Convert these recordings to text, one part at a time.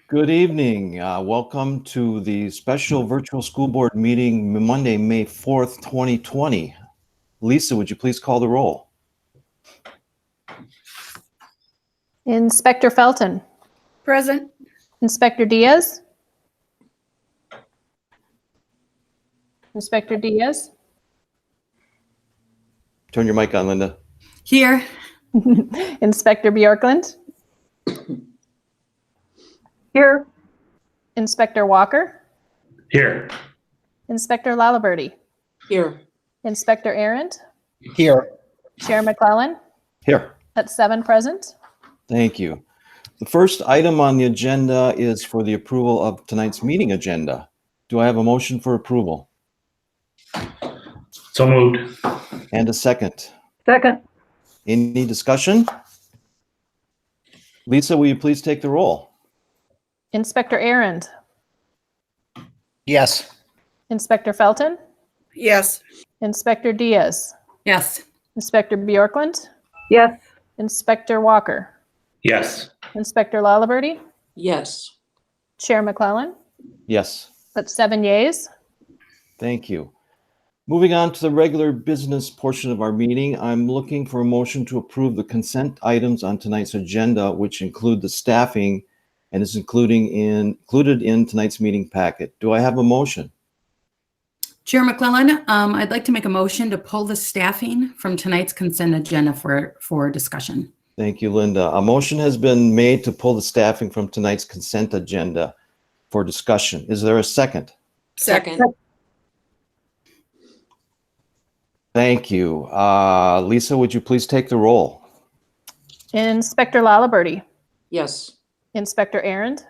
Good evening. Welcome to the special virtual school board meeting Monday, May 4th, 2020. Lisa, would you please call the roll? Inspector Felton. Present. Inspector Diaz. Inspector Diaz. Turn your mic on, Linda. Here. Inspector Bjorklund. Here. Inspector Walker. Here. Inspector Lalaberty. Here. Inspector Arendt. Here. Chair McClellan. Here. That's 7 present. Thank you. The first item on the agenda is for the approval of tonight's meeting agenda. Do I have a motion for approval? So moved. And a second. Second. Any discussion? Lisa, will you please take the roll? Inspector Arendt. Yes. Inspector Felton. Yes. Inspector Diaz. Yes. Inspector Bjorklund. Yes. Inspector Walker. Yes. Inspector Lalaberty. Yes. Chair McClellan. Yes. That's 7 yeas. Thank you. Moving on to the regular business portion of our meeting, I'm looking for a motion to approve the consent items on tonight's agenda, which include the staffing and is included in tonight's meeting packet. Do I have a motion? Chair McClellan, I'd like to make a motion to pull the staffing from tonight's consent agenda for discussion. Thank you, Linda. A motion has been made to pull the staffing from tonight's consent agenda for discussion. Is there a second? Second. Thank you. Lisa, would you please take the roll? Inspector Lalaberty. Yes. Inspector Arendt.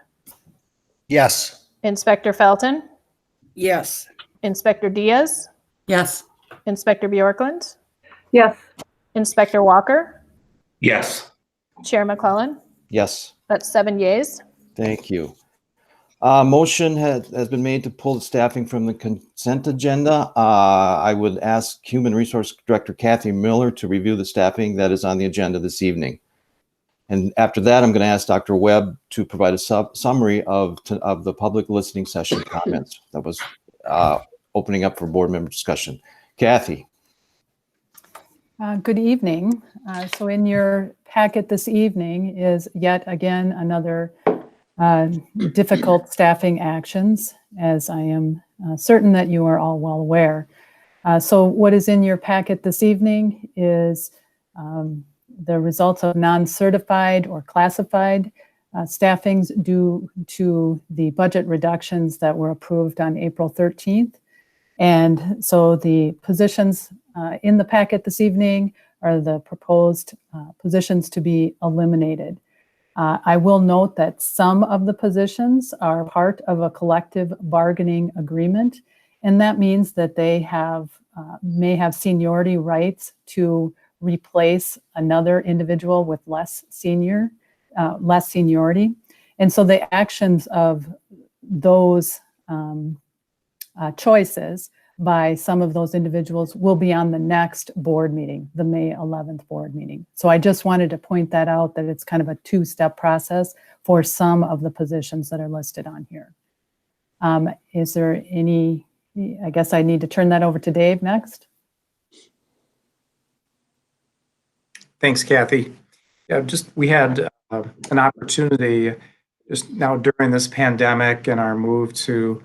Yes. Inspector Felton. Yes. Inspector Diaz. Yes. Inspector Bjorklund. Yes. Inspector Walker. Yes. Chair McClellan. Yes. That's 7 yeas. Thank you. Motion has been made to pull the staffing from the consent agenda. I would ask Human Resource Director Kathy Miller to review the staffing that is on the agenda this evening. And after that, I'm going to ask Dr. Webb to provide a summary of the public listening session comments that was opening up for board member discussion. Kathy. Good evening. So in your packet this evening is yet again another difficult staffing actions, as I am certain that you are all well aware. So what is in your packet this evening is the results of non-certified or classified staffings due to the budget reductions that were approved on April 13th. And so the positions in the packet this evening are the proposed positions to be eliminated. I will note that some of the positions are part of a collective bargaining agreement, and that means that they may have seniority rights to replace another individual with less seniority. And so the actions of those choices by some of those individuals will be on the next board meeting, the May 11th board meeting. So I just wanted to point that out, that it's kind of a two-step process for some of the positions that are listed on here. Is there any, I guess I need to turn that over to Dave next. Thanks, Kathy. Yeah, we had an opportunity just now during this pandemic and our move to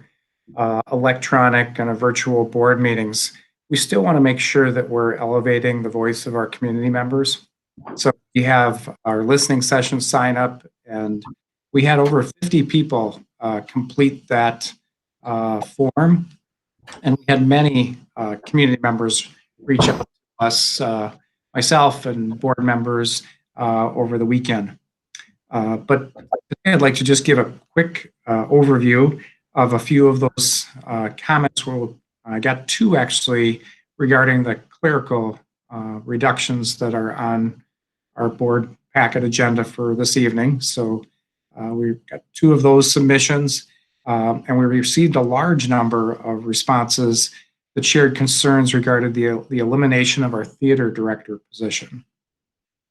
electronic and virtual board meetings. We still want to make sure that we're elevating the voice of our community members. So we have our listening session sign up, and we had over 50 people complete that form. And we had many community members reach out to us, myself and board members over the weekend. But I'd like to just give a quick overview of a few of those comments. I got two actually regarding the clerical reductions that are on our board packet agenda for this evening. So we've got two of those submissions, and we received a large number of responses that shared concerns regarding the elimination of our theater director position.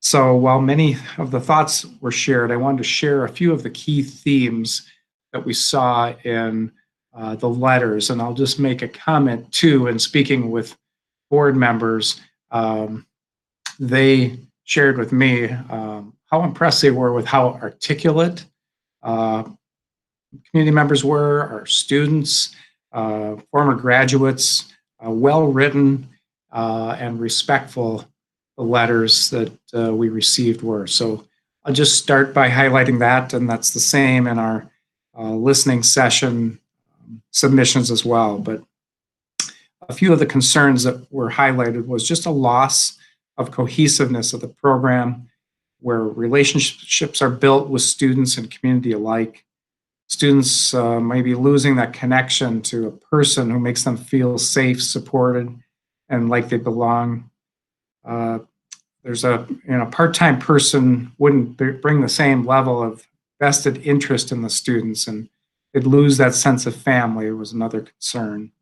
So while many of the thoughts were shared, I wanted to share a few of the key themes that we saw in the letters. And I'll just make a comment too, in speaking with board members, they shared with me how impressed they were with how articulate community members were, our students, former graduates, well-written and respectful the letters that we received were. So I'll just start by highlighting that, and that's the same in our listening session submissions as well. But a few of the concerns that were highlighted was just a loss of cohesiveness of the program, where relationships are built with students and community alike. Students may be losing that connection to a person who makes them feel safe, supported, and like they belong. There's a part-time person wouldn't bring the same level of vested interest in the students, and they'd lose that sense of family. It was another concern.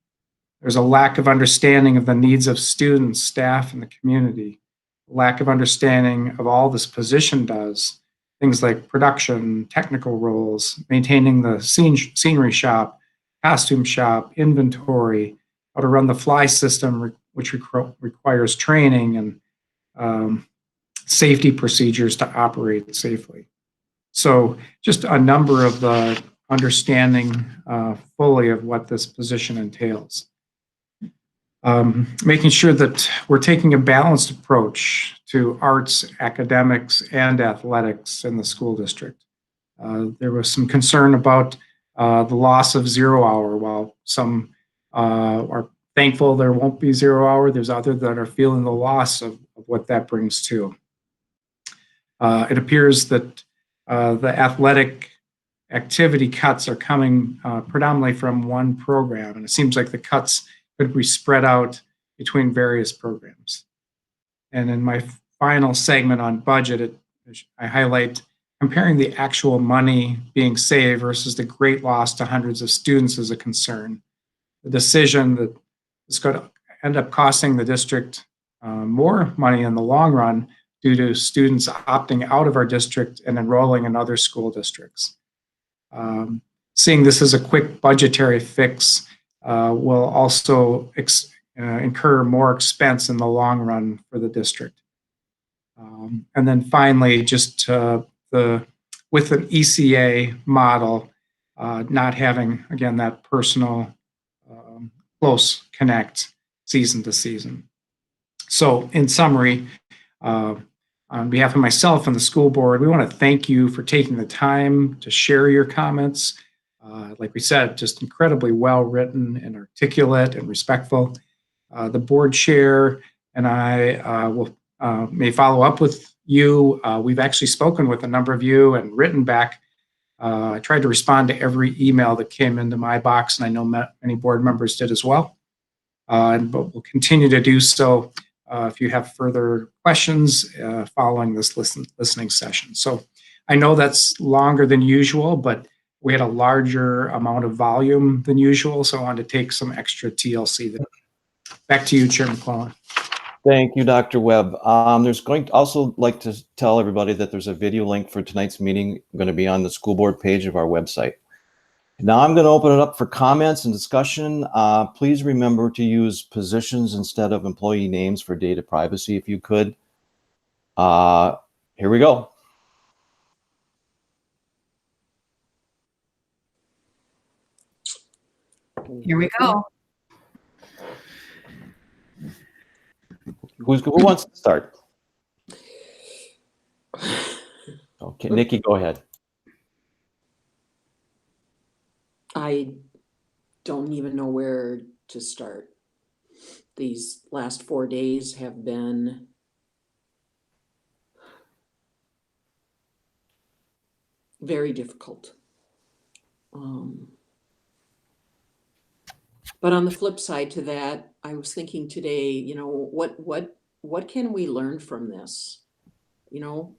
There's a lack of understanding of the needs of students, staff, and the community. Lack of understanding of all this position does. Things like production, technical roles, maintaining the scenery shop, costume shop, inventory, how to run the fly system, which requires training and safety procedures to operate safely. So just a number of the understanding fully of what this position entails. Making sure that we're taking a balanced approach to arts, academics, and athletics in the school district. There was some concern about the loss of 0 hour. While some are thankful there won't be 0 hour, there's others that are feeling the loss of what that brings too. It appears that the athletic activity cuts are coming predominantly from one program, and it seems like the cuts could be spread out between various programs. And in my final segment on budget, I highlight comparing the actual money being saved versus the great loss to hundreds of students is a concern. The decision that is going to end up costing the district more money in the long run due to students opting out of our district and enrolling in other school districts. Seeing this as a quick budgetary fix will also incur more expense in the long run for the district. And then finally, just with an ECA model, not having, again, that personal close connect season to season. So in summary, on behalf of myself and the school board, we want to thank you for taking the time to share your comments. Like we said, just incredibly well written and articulate and respectful. The board chair and I may follow up with you. We've actually spoken with a number of you and written back. I tried to respond to every email that came into my box, and I know many board members did as well. But we'll continue to do so if you have further questions following this listening session. So I know that's longer than usual, but we had a larger amount of volume than usual, so I wanted to take some extra TLC there. Back to you, Chair McClellan. Thank you, Dr. Webb. There's going to also like to tell everybody that there's a video link for tonight's meeting going to be on the school board page of our website. Now I'm going to open it up for comments and discussion. Please remember to use positions instead of employee names for data privacy if you could. Here we go. Here we go. Who wants to start? Okay, Nikki, go ahead. I don't even know where to start. These last 4 days have been very difficult. But on the flip side to that, I was thinking today, you know, what can we learn from this? You know,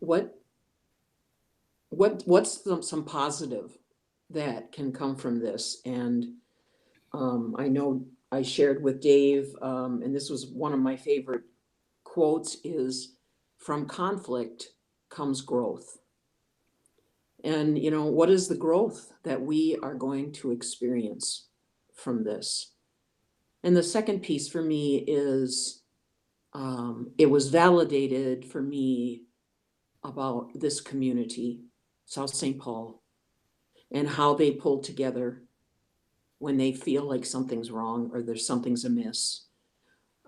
what's some positive that can come from this? And I know I shared with Dave, and this was one of my favorite quotes, is from conflict comes growth. And, you know, what is the growth that we are going to experience from this? And the second piece for me is it was validated for me about this community, South St. Paul, and how they pull together when they feel like something's wrong or there's something's amiss.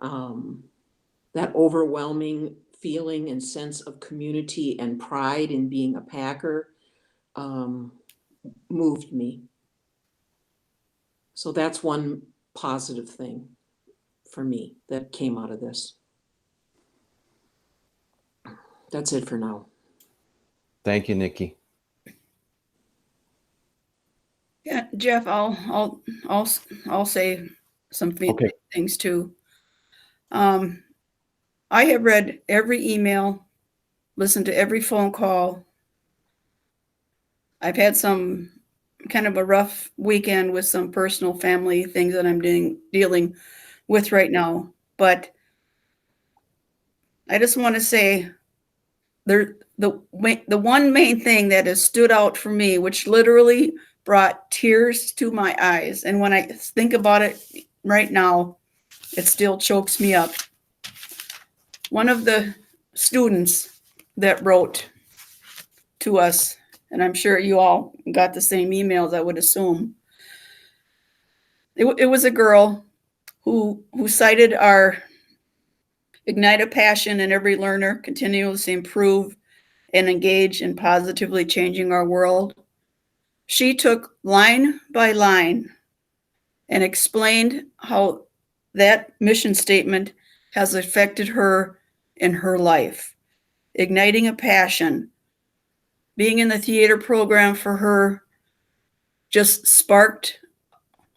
That overwhelming feeling and sense of community and pride in being a Packer moved me. So that's one positive thing for me that came out of this. That's it for now. Thank you, Nikki. Yeah, Jeff, I'll say some Okay. things too. I have read every email, listened to every phone call. I've had some kind of a rough weekend with some personal family things that I'm dealing with right now. But I just want to say the one main thing that has stood out for me, which literally brought tears to my eyes. And when I think about it right now, it still chokes me up. One of the students that wrote to us, and I'm sure you all got the same emails, I would assume. It was a girl who cited our ignite a passion in every learner, continuously improve and engage in positively changing our world. She took line by line and explained how that mission statement has affected her in her life. Igniting a passion, being in the theater program for her just sparked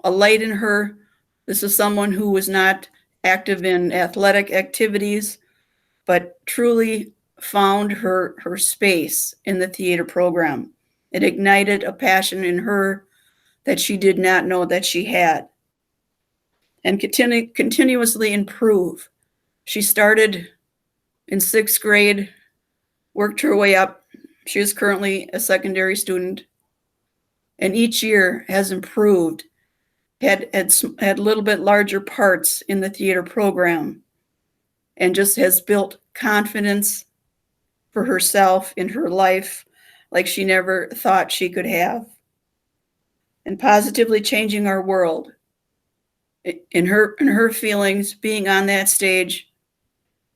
a light in her. This is someone who was not active in athletic activities, but truly found her space in the theater program. It ignited a passion in her that she did not know that she had. And continuously improve. She started in 6th grade, worked her way up. She is currently a secondary student, and each year has improved, had a little bit larger parts in the theater program, and just has built confidence for herself in her life like she never thought she could have. And positively changing our world. In her feelings, being on that stage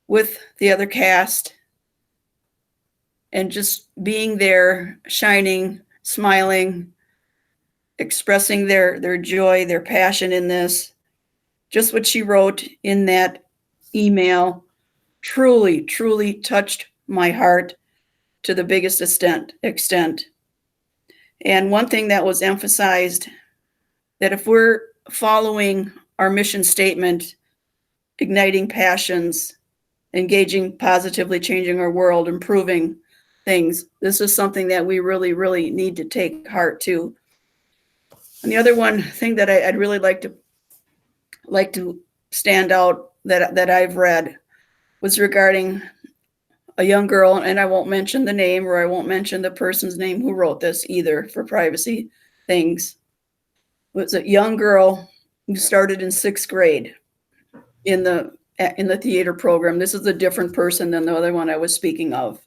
with the other cast and just being there, shining, smiling, expressing their joy, their passion in this. Just what she wrote in that email truly, truly touched my heart to the biggest extent. And one thing that was emphasized, that if we're following our mission statement, igniting passions, engaging positively, changing our world, improving things, this is something that we really, really need to take heart to. And the other one thing that I'd really like to stand out that I've read was regarding a young girl, and I won't mention the name, or I won't mention the person's name who wrote this either for privacy things. It was a young girl who started in 6th grade in the theater program. This is a different person than the other one I was speaking of.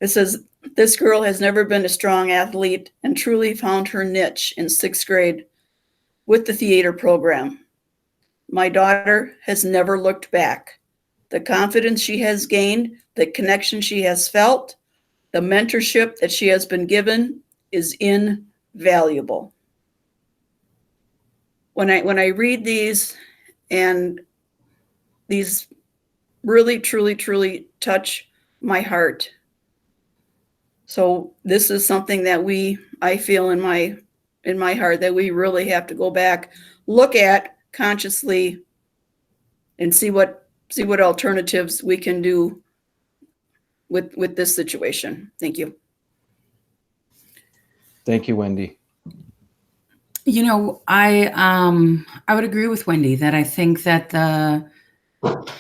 It says, this girl has never been a strong athlete and truly found her niche in 6th grade with the theater program. My daughter has never looked back. The confidence she has gained, the connection she has felt, the mentorship that she has been given is invaluable. When I read these, and these really, truly, truly touch my heart. So this is something that I feel in my heart that we really have to go back, look at consciously, and see what alternatives we can do with this situation. Thank you. Thank you, Wendy. You know, I would agree with Wendy that I think that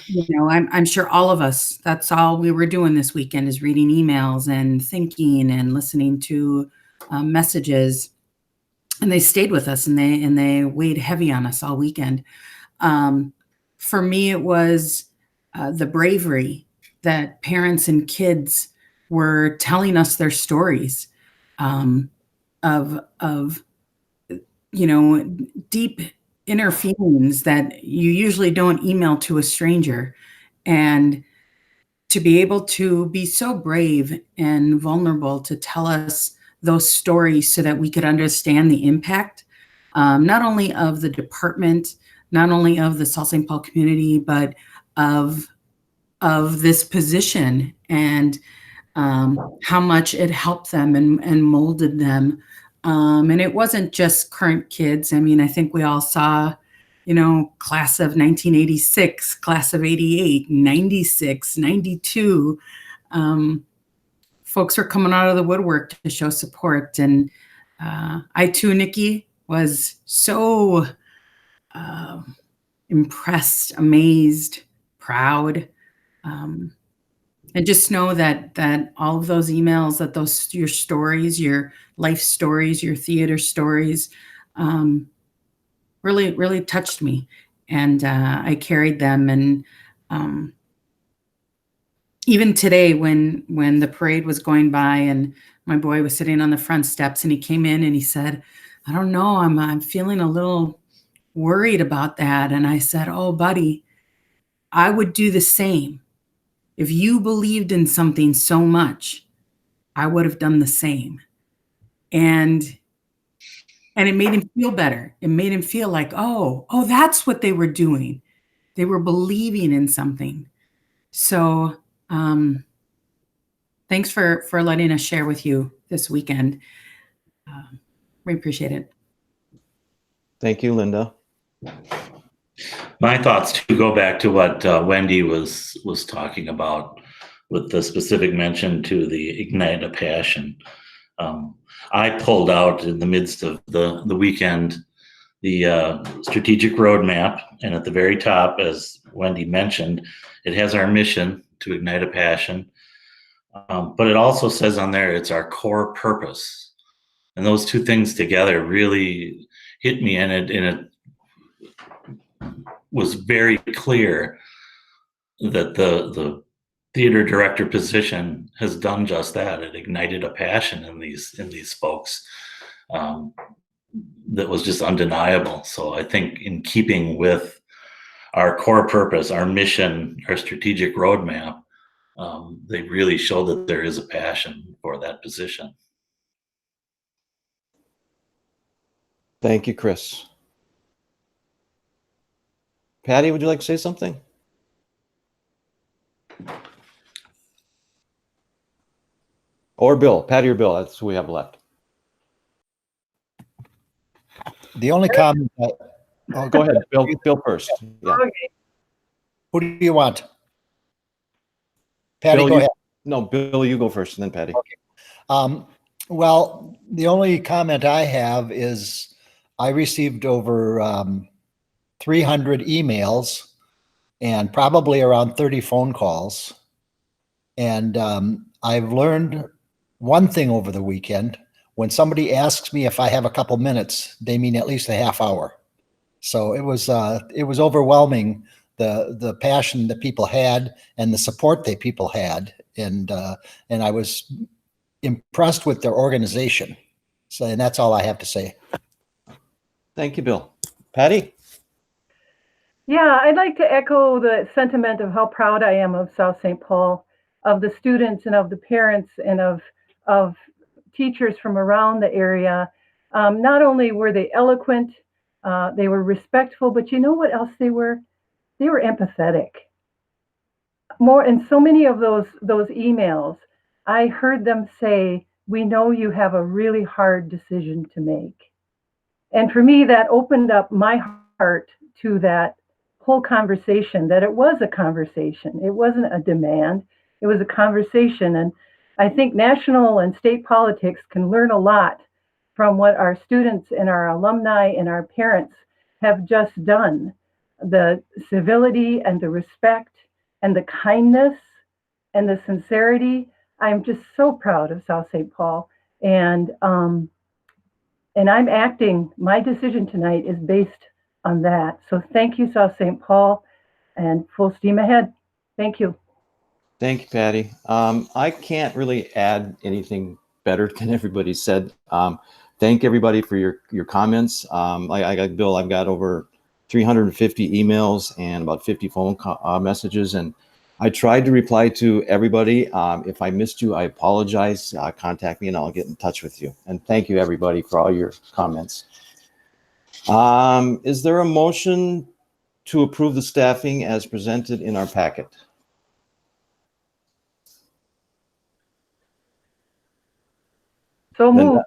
you know, I'm sure all of us, that's all we were doing this weekend is reading emails and thinking and listening to messages. And they stayed with us and they weighed heavy on us all weekend. For me, it was the bravery that parents and kids were telling us their stories of you know, deep inner feelings that you usually don't email to a stranger. And to be able to be so brave and vulnerable to tell us those stories so that we could understand the impact, not only of the department, not only of the South St. Paul community, but of this position and how much it helped them and molded them. And it wasn't just current kids. I mean, I think we all saw, you know, class of 1986, class of 88, 96, 92. Folks were coming out of the woodwork to show support. And I too, Nikki, was so impressed, amazed, proud. And just know that all of those emails, that those, your stories, your life stories, your theater stories, really, really touched me. And I carried them. And even today, when the parade was going by and my boy was sitting on the front steps and he came in and he said, I don't know, I'm feeling a little worried about that. And I said, oh, buddy, I would do the same. If you believed in something so much, I would have done the same. And it made him feel better. It made him feel like, oh, that's what they were doing. They were believing in something. So thanks for letting us share with you this weekend. We appreciate it. Thank you, Linda. My thoughts too go back to what Wendy was talking about with the specific mention to the Ignite a Passion. I pulled out in the midst of the weekend the strategic roadmap, and at the very top, as Wendy mentioned, it has our mission to ignite a passion, but it also says on there it's our core purpose, and those two things together really hit me, and it was very clear that the theater director position has done just that. It ignited a passion in these folks that was just undeniable. So I think in keeping with our core purpose, our mission, our strategic roadmap, they really show that there is a passion for that position. Thank you, Chris. Patty, would you like to say something? Or Bill? Patty or Bill? That's who we have left. The only comment Oh, go ahead, Bill. Bill first. Yeah. who do you want? Patty, Bill, go ahead. No, Bill, you go first, and then Patty. Well, the only comment I have is I received over 300 emails and probably around 30 phone calls. And I've learned one thing over the weekend. When somebody asks me if I have a couple minutes, they mean at least a half hour. So it was overwhelming, the passion that people had and the support that people had. And I was impressed with their organization. So, and that's all I have to say. Thank you, Bill. Patty? Yeah, I'd like to echo the sentiment of how proud I am of South St. Paul, of the students and of the parents and of teachers from around the area. Not only were they eloquent, they were respectful, but you know what else they were? They were empathetic. And so many of those emails, I heard them say, we know you have a really hard decision to make. And for me, that opened up my heart to that whole conversation, that it was a conversation. It wasn't a demand. It was a conversation. And I think national and state politics can learn a lot from what our students and our alumni and our parents have just done. the civility and the respect and the kindness and the sincerity. I'm just so proud of South St. Paul. And I'm acting, my decision tonight is based on that. So thank you, South St. Paul, and full steam ahead. Thank you. Thank you, Patty. I can't really add anything better than everybody said. Thank everybody for your comments. I got Bill, I've got over 350 emails and about 50 phone messages, and I tried to reply to everybody. If I missed you, I apologize. Contact me and I'll get in touch with you. And thank you, everybody, for all your comments. Is there a motion to approve the staffing as presented in our packet? So Linda? moved.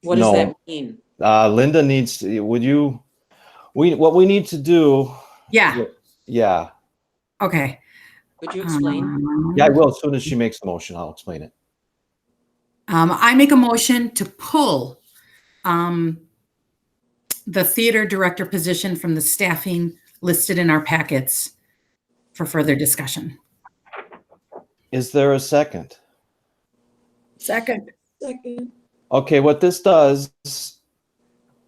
What does No. that mean? Linda needs to, what we need to do, Yeah. yeah. Okay. Could you explain? Yeah, I will. As soon as she makes the motion, I'll explain it. I make a motion to pull the theater director position from the staffing listed in our packets for further discussion. Is there a second? Second. Second. Okay, what this does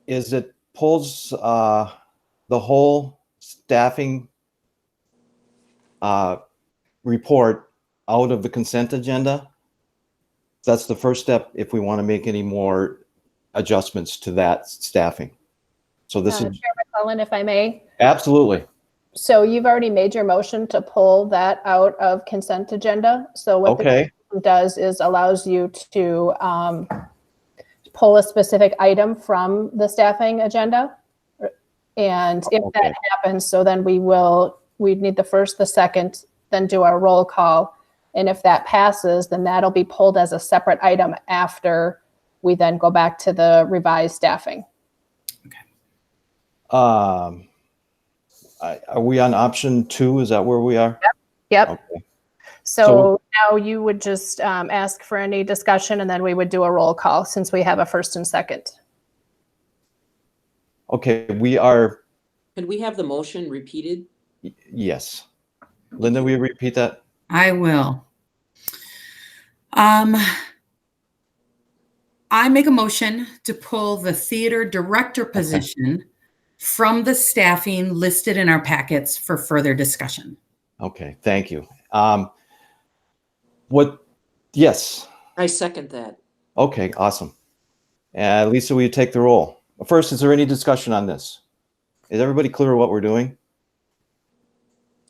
is it pulls the whole staffing report out of the consent agenda. That's the first step if we want to make any more adjustments to that staffing. So this Chair is McClellan, if I may. absolutely So you've already made your motion to pull that out of consent agenda. So what okay. the does is allows you to pull a specific item from the staffing agenda. And if Okay. that happens, so then we'd need the first, the second, then do our roll call. And if that passes, then that'll be pulled as a separate item after we then go back to the revised staffing. Are we on option 2? Is that where we are? Yep. Okay. So now you would just ask for any discussion, and then we would do a roll call since we have a first and second. Okay, we are, Can we have the motion repeated? yes. Linda, will you repeat that? I will. I make a motion to pull the theater director position from the staffing listed in our packets for further discussion. Okay, thank you. Yes. I second that. Okay, awesome. Lisa, will you take the roll? First, is there any discussion on this? Is everybody clear what we're doing?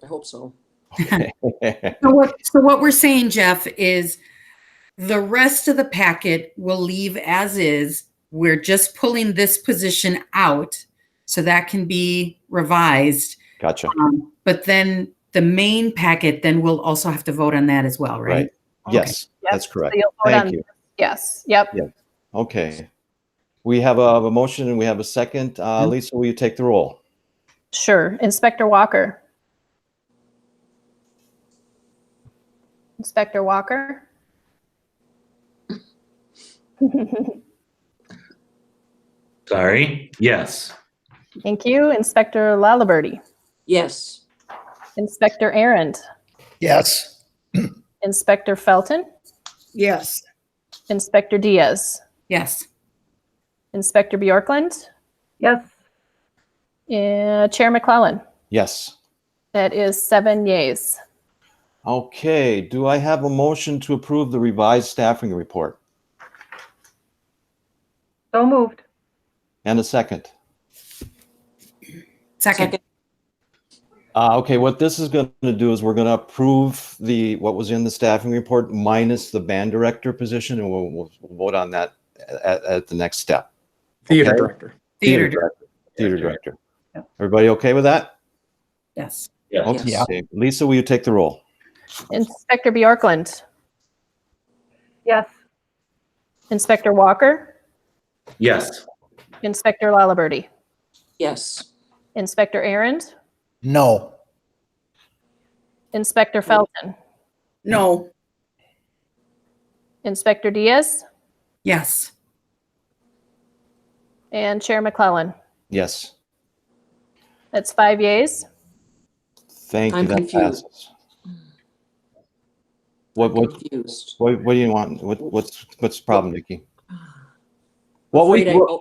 I hope so. Okay. So what we're saying, Jeff, is the rest of the packet will leave as is. We're just pulling this position out so that can be revised. Gotcha. But then the main packet, then we'll also have to vote on that as well, right? Right. Yes, Yep. that's correct. So you'll vote Thank on- you. Yes. Yep. Yeah. Okay. We have a motion and we have a second. Lisa, will you take the roll? Sure. Inspector Walker. Inspector Walker. Sorry. Yes. Thank you. Inspector Laliberty. Yes. Inspector Arend. Yes. Inspector Felton. Yes. Inspector Diaz. Yes. Inspector Bjorklund. Yes. Chair McClellan. Yes. That is 7 yeas. Okay. Do I have a motion to approve the revised staffing report? So moved. And a second. Second. Okay, what this is going to do is we're going to approve what was in the staffing report minus the band director position, and we'll vote on that at the next step. Theater Okay. director. Theater director. Theater director. Everybody okay with that? Yes. Yes. Okay. Yeah. Lisa, will you take the roll? Inspector Bjorklund. Yes. Inspector Walker. Yes. Inspector Laliberty. Yes. Inspector Arend. No. Inspector Felton. No. Inspector Diaz. Yes. And Chair McClellan. Yes. That's 5 yeas. Thank you. I'm That confused. passes. What Confused. do you want? What's the problem, Nikki? I'm What afraid we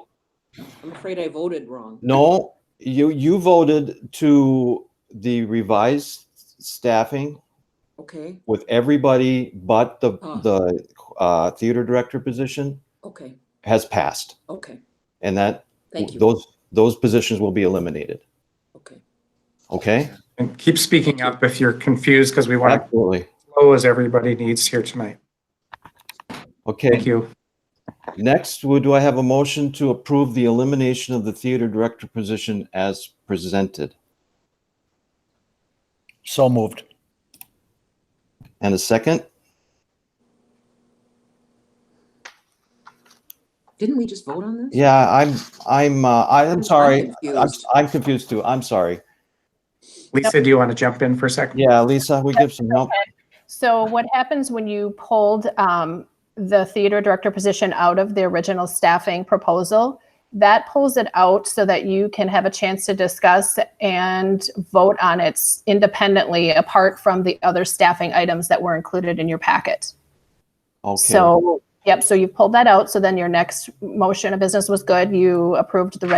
I'm afraid I voted wrong. no, you voted to the revised staffing Okay, with everybody but the theater director position okay, has passed, okay. and that Thank you. those positions will be eliminated. Okay. Okay. And keep speaking up if you're confused, because we want to Absolutely. flow as everybody needs here tonight. Okay. Thank you. Next, do I have a motion to approve the elimination of the theater director position as presented? So moved. And a second? Didn't we just vote on this? Yeah, I'm sorry. confused. I'm confused too. I'm sorry. Lisa, do you want to jump in for a second? Yeah, Lisa, we give some help. So what happens when you pulled the theater director position out of the original staffing proposal? That pulls it out so that you can have a chance to discuss and vote on it independently, apart from the other staffing items that were included in your packet. Okay. So, yep, so you pulled that out. So then your next motion of business was good. You approved the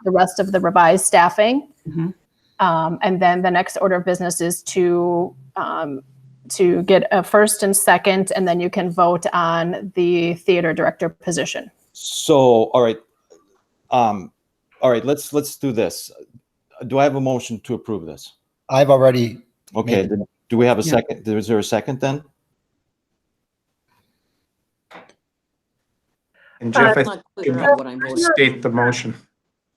rest of the revised staffing. Mhm. And then the next order of business is to get a first and second, and then you can vote on the theater director position. So, all right. Let's do this. Do I have a motion to approve this? I've already, Okay. Maybe. Do we have a Yeah. second? Is there a second then? And Jeff, I I'm think not you clear on what I'm can voting. state the motion.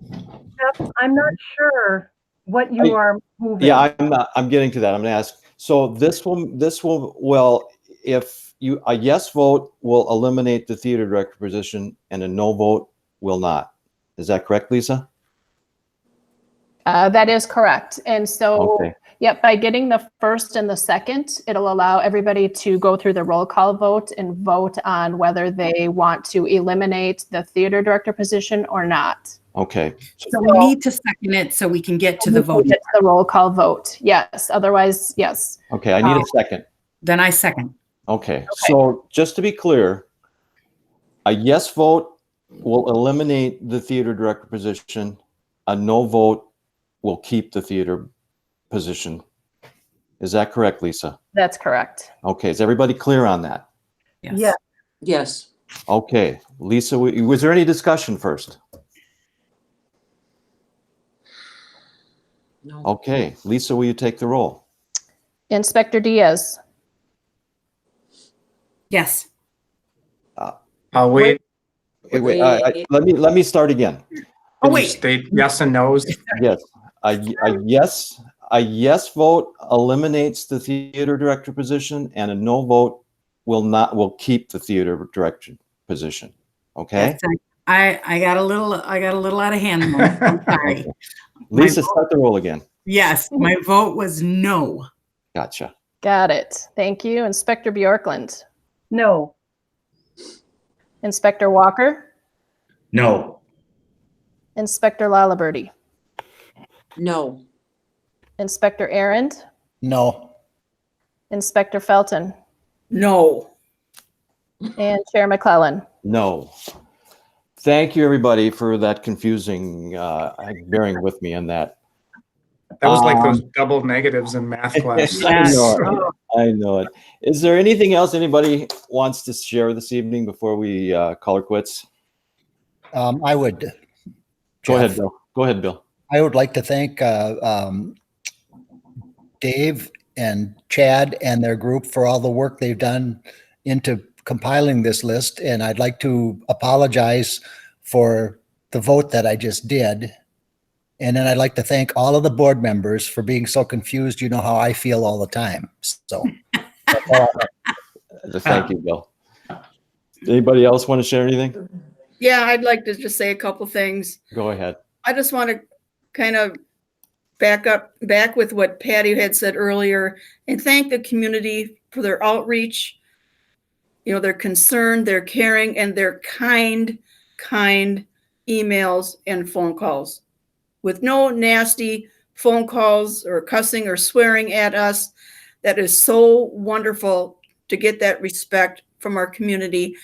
Jeff, I'm not sure what you are moving. Yeah, I'm getting to that. I'm going to ask. So this will, well, if a yes vote will eliminate the theater director position and a no vote will not. Is that correct, Lisa? That is correct. And so, Okay. yep, by getting the first and the second, it'll allow everybody to go through the roll call vote and vote on whether they want to eliminate the theater director position or not. Okay. So we need to second it so we can get to the We can voting. get to the roll call vote. Yes. Otherwise, yes. Okay. I need a second. Then I second. Okay. So just to be clear, a yes vote will eliminate the theater director position. A no vote will keep the theater position. Is that correct, Lisa? That's correct. Okay. Is everybody clear on that? Yes. Yeah. Yes. Okay. Lisa, was there any discussion first? No. Okay. Lisa, will you take the roll? Inspector Diaz, Yes. I'll wait. Let me start again. Oh, Can you wait. state yes and no's? Yes. A yes vote eliminates the theater director position, and a no vote will keep the theater director position. Okay. Yes, I got a little out of hand there. I'm sorry. Okay. Lisa, start the roll again. Yes, my vote was no. Gotcha. got it. Thank you. Inspector Bjorklund, No. Inspector Walker, No. Inspector Lalaberty, No. Inspector Arend, no. Inspector Felton, No. and Chair McClellan. No. Thank you, everybody, for that confusing, bearing with me on that. That was like those double negatives in math class. I know it. Is there anything else anybody wants to share this evening before we call her quits? I would. Go ahead, Jeff, Bill. Go ahead, Bill. I would like to thank Dave and Chad and their group for all the work they've done into compiling this list. And I'd like to apologize for the vote that I just did. And then I'd like to thank all of the board members for being so confused. You know how I feel all the time. So Thank you, Bill. Anybody else want to share anything? Yeah, I'd like to just say a couple things. Go ahead. I just want to kind of back with what Patty had said earlier and thank the community for their outreach, their concern, their caring, and their kind emails and phone calls with no nasty phone calls or cussing or swearing at us. That is so wonderful to get that respect from our community.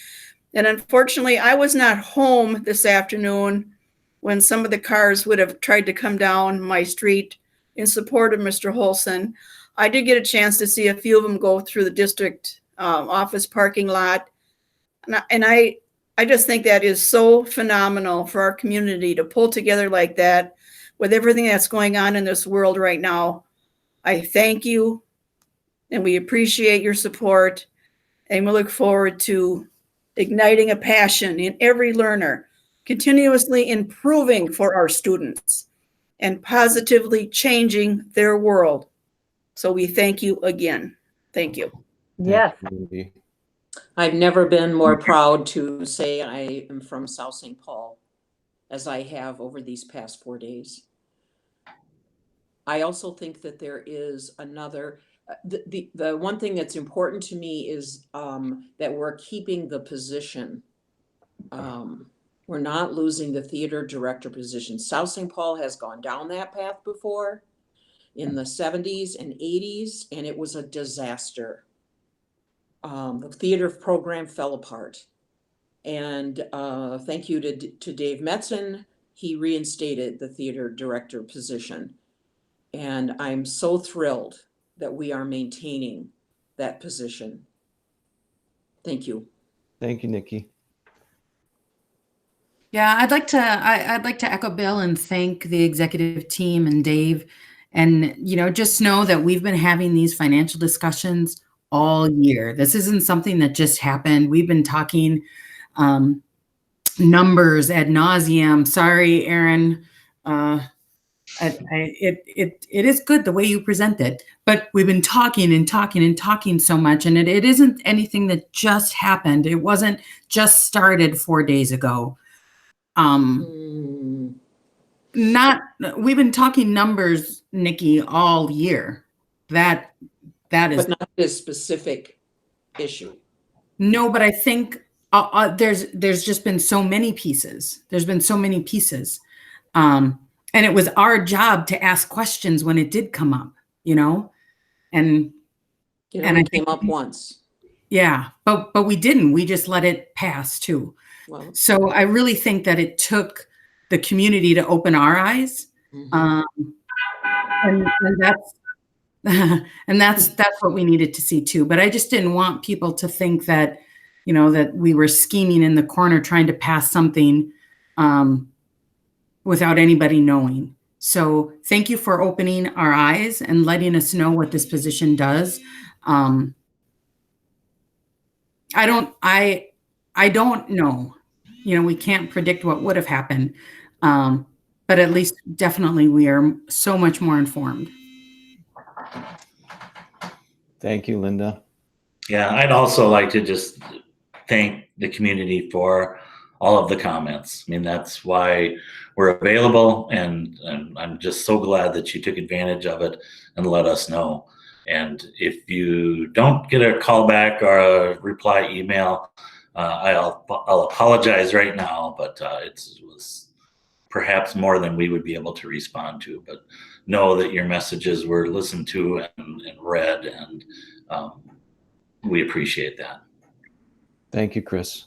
And unfortunately, I was not home this afternoon when some of the cars would have tried to come down my street in support of Mr. Holson. I did get a chance to see a few of them go through the district office parking lot. And I just think that is so phenomenal for our community to pull together like that with everything that's going on in this world right now. I thank you, and we appreciate your support, and we look forward to igniting a passion in every learner, continuously improving for our students, and positively changing their world. So we thank you again. Thank you. Yes. Thank you, Lindy. I've never been more proud to say I am from South St. Paul as I have over these past 4 days. I also think that there is another, the one thing that's important to me is that we're keeping the position. We're not losing the theater director position. South St. Paul has gone down that path before in the 70s and 80s, and it was a disaster. The theater program fell apart. And thank you to Dave Metzen. He reinstated the theater director position. And I'm so thrilled that we are maintaining that position. Thank you. Thank you, Nikki. Yeah, I'd like to echo Bill and thank the executive team and Dave, and just know that we've been having these financial discussions all year. This isn't something that just happened. We've been talking numbers ad nauseum. Sorry, Aaron. It is good the way you present it, but we've been talking and talking and talking so much, and it isn't anything that just happened. It wasn't just started 4 days ago. We've been talking numbers, Nikki, all year. That is, But not this specific issue. no, but I think there's just been so many pieces. There's been so many pieces. And it was our job to ask questions when it did come up, and It came up once. Yeah, but we didn't. We just let it pass too. Well, So I really think that it took the community to open our eyes, and that's and that's what we needed to see too. But I just didn't want people to think that that we were scheming in the corner trying to pass something without anybody knowing. So thank you for opening our eyes and letting us know what this position does. I don't know. We can't predict what would have happened. But at least definitely we are so much more informed. Thank you, Linda. Yeah, I'd also like to just thank the community for all of the comments. I mean, that's why we're available, and I'm just so glad that you took advantage of it and let us know. And if you don't get a call back or a reply email, I'll apologize right now, but it was perhaps more than we would be able to respond to. But know that your messages were listened to and read, and we appreciate that. Thank you, Chris.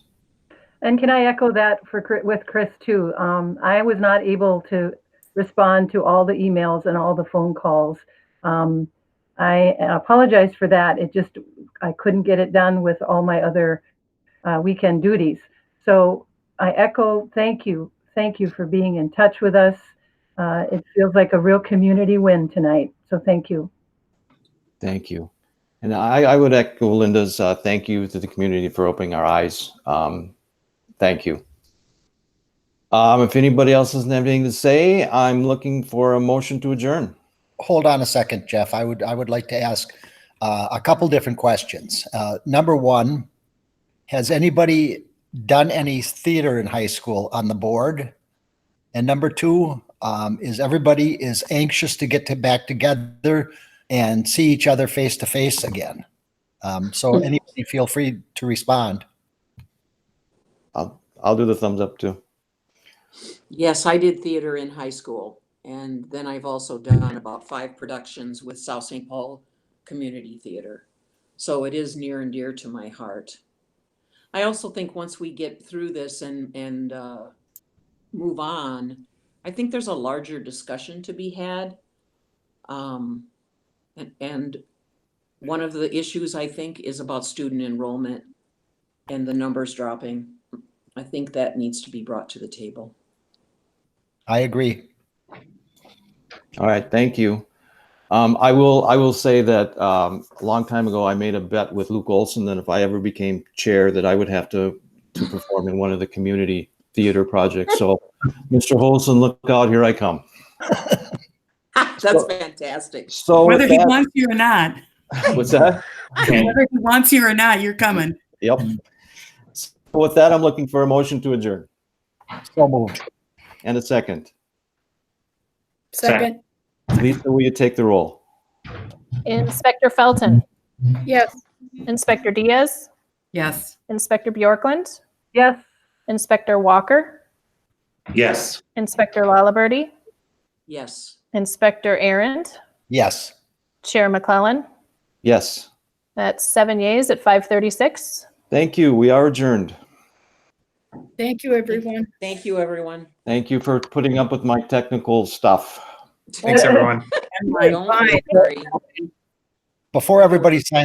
And can I echo that with Chris too? I was not able to respond to all the emails and all the phone calls. I apologize for that. I couldn't get it done with all my other weekend duties. So I echo, thank you for being in touch with us. It feels like a real community win tonight. So thank you. Thank you. And I would echo Linda's thank you to the community for opening our eyes. Thank you. If anybody else doesn't have anything to say, I'm looking for a motion to adjourn. Hold on a second, Jeff. I would like to ask a couple different questions. Number one, has anybody done any theater in high school on the board? And number two, is everybody is anxious to get back together and see each other face to face again? So anybody feel free to respond. I'll do the thumbs up too. yes, I did theater in high school, And then I've also done about 5 productions with South St. Paul Community Theater. So it is near and dear to my heart. I also think once we get through this and move on, I think there's a larger discussion to be had. And one of the issues, I think, is about student enrollment and the numbers dropping. I think that needs to be brought to the table. I agree. All right, thank you. I will say that a long time ago, I made a bet with Luke Olson that if I ever became chair, that I would have to perform in one of the community theater projects. So, Mr. Olson, look out, here I come. That's fantastic. So Whether with he that, wants you or not, what's that? whether he wants you or not, you're coming. Yep. So with that, I'm looking for a motion to adjourn So moved. and a second. Second. Lisa, will you take the roll? Inspector Felton, Yes. Inspector Diaz, Yes. Inspector Bjorklund, Yes. Inspector Walker, Yes. Inspector Lalaberty, Yes. Inspector Arndt, Yes. Chair McClellan. Yes. That's 7 yeas at 5:36. Thank you. We are adjourned. Thank you, everyone. Thank you, everyone. Thank you for putting up with my technical stuff. Thanks, everyone. Don't worry. Before everybody signs